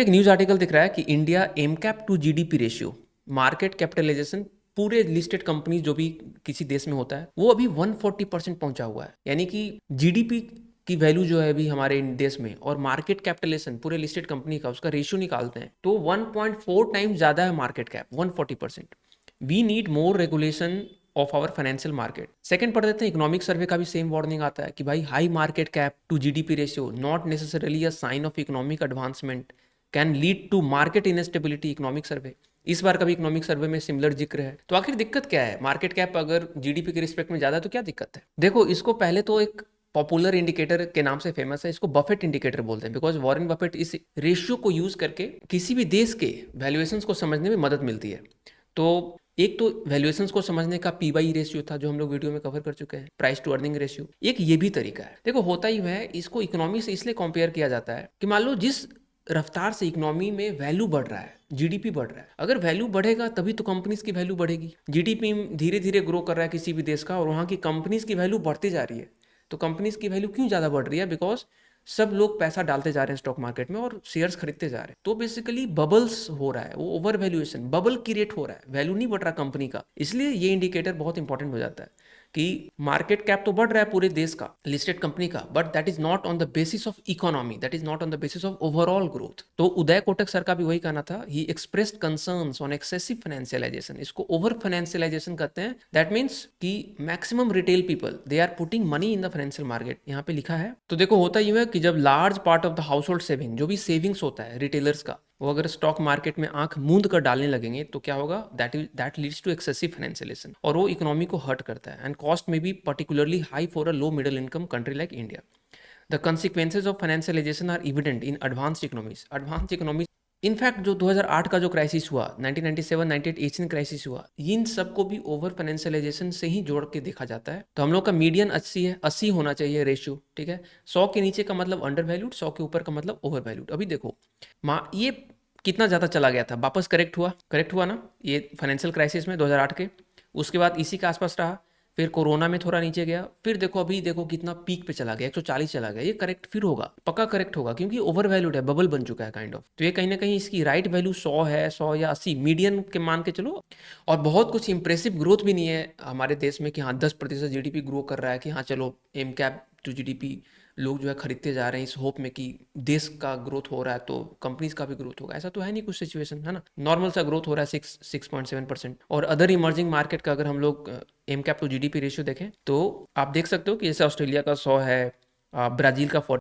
एक news article दिख रहा है कि India M cap to GDP ratio, market capitalisation, पूरे लिस्टेड कंपनी जो भी किसी देश में होता है वो अभी 140% पहुंचा हुआ है। यानी कि जीडीपी की वैल्यू जो है अभी हमारे देश में और मार्केट कैपिटलाइजेशन पूरे लिस्टेड कंपनी का उसका रेशियो निकालते हैं तो 1.4 टाइम्स ज्यादा है market cap 140%। We need more regulation of our financial market. Second पढ़ देते हैं, इकोनॉमिक सर्वे का भी सेम वार्निंग आता है कि भाई high market cap to GDP ratio not necessarily a sign of economic advancement, can lead to market instability. Economic survey, इस बार का भी इकोनॉमिक सर्वे में सिमिलर जिक्र है। तो आखिर दिक्कत क्या है? मार्केट कैप अगर जीडीपी के रिस्पेक्ट में ज्यादा है तो क्या दिक्कत है? देखो, इसको पहले तो एक पॉपुलर इंडिकेटर के नाम से फेमस है, इसको बफेट इंडिकेटर बोलते हैं, बिकॉज वॉरेन बफेट इस रेशियो को यूज करके किसी भी देश के वैल्यूएशंस को समझने में मदद मिलती है। तो एक तो वैल्यूएशंस को समझने का पी बाई रेशियो था जो हम लोग वीडियो में कवर कर चुके हैं, प्राइस टू अर्निंग रेशियो। एक ये भी तरीका है। देखो, होता ही है, इसको इकोनॉमी से इसलिए कंपेयर किया जाता है कि मान लो जिस रफ्तार से इकोनॉमी में वैल्यू बढ़ रहा है, जीडीपी बढ़ रहा है, अगर वैल्यू बढ़ेगा तभी तो कंपनीज की वैल्यू बढ़ेगी। जीडीपी धीरे धीरे ग्रो कर रहा है किसी भी देश का और वहाँ की कंपनीज की वैल्यू बढ़ती जा रही है। तो कंपनीज की वैल्यू क्यों ज़्यादा बढ़ रही है? बिकॉज सब लोग पैसा डालते जा रहे हैं स्टॉक मार्केट में और शेयर्स खरीदते जा रहे हैं। तो बेसिकली बबल्स हो रहा है, वो ओवर वैल्यूएशन, बबल क्रिएट हो रहा है, वैल्यू नहीं बढ़ रहा कंपनी का। इसलिए ये इंडिकेटर बहुत इंपॉर्टेंट हो जाता है कि मार्केट कैप तो बढ़ रहा है पूरे देश का, लिस्टेड कंपनी का, but that is not on the basis of economy, that is not on the basis of overall growth. तो उदय कोटक सर का भी वही कहना था, he expressed concerns on excessive financialization. इसको ओवर फाइनेंशियलाइजेशन कहते हैं। दैट मीन्स कि maximum retail people they are putting money in the financial market, यहाँ पे लिखा है। तो देखो, होता ही है कि जब large part of the house hold saving, जो भी सेविंग्स होता है रिटेलर्स का, वो अगर स्टॉक मार्केट में आंख मूंद कर डालने लगेंगे तो क्या होगा? That leads to excessive financialization और वो इकोनॉमी को हर्ट करता है। And cost may be particularly high for a low middle income country like India. The consequences of financialization are evident in advanced economies. Advanced economies, in fact जो 2008 का जो crisis हुआ, 1997 98 Asian crisis हुआ, इन सबको भी ओवर फाइनेंशियलाइजेशन से ही जोड़ के देखा जाता है। तो हम लोग का मीडियन 80 है, 80 होना चाहिए रेशियो, ठीक है। 100 के नीचे का मतलब अंडर वैल्यूड, 100 के ऊपर का मतलब ओवर वैल्यूड। अभी देखो ये कितना ज़्यादा चला गया था, वापस करेक्ट हुआ ना ये फाइनेंशियल क्राइसिस में 2008 के। उसके बाद इसी के आसपास रहा, फिर कोरोना में थोड़ा नीचे गया, फिर देखो अभी देखो कितना पीक पे चला गया, 140 चला गया। ये करेक्ट फिर होगा, पक्का करेक्ट होगा, क्योंकि ओवर वैल्यूड है, बबल बन चुका है काइंड ऑफ। तो ये कहीं ना कहीं इसकी राइट वैल्यू 100 है, 100 या 80 मीडियन के मान के चलो। और बहुत कुछ इंप्रेसिव ग्रोथ भी नहीं है हमारे देश में कि हाँ 10% जीडीपी ग्रो कर रहा है, कि हाँ चलो एम कैप टू जीडीपी लोग जो है खरीदते जा रहे हैं इस होप में कि देश का ग्रोथ हो रहा है तो कंपनीज का भी ग्रोथ होगा। ऐसा तो है नहीं कुछ सिचुएशन, है ना। नॉर्मल सा ग्रोथ हो रहा है 6.7%। और अदर इमर्जिंग मार्केट का अगर हम लोग M cap to GDP ratio देखें तो आप देख सकते हो कि जैसे ऑस्ट्रेलिया का 100 है, ब्राज़ील का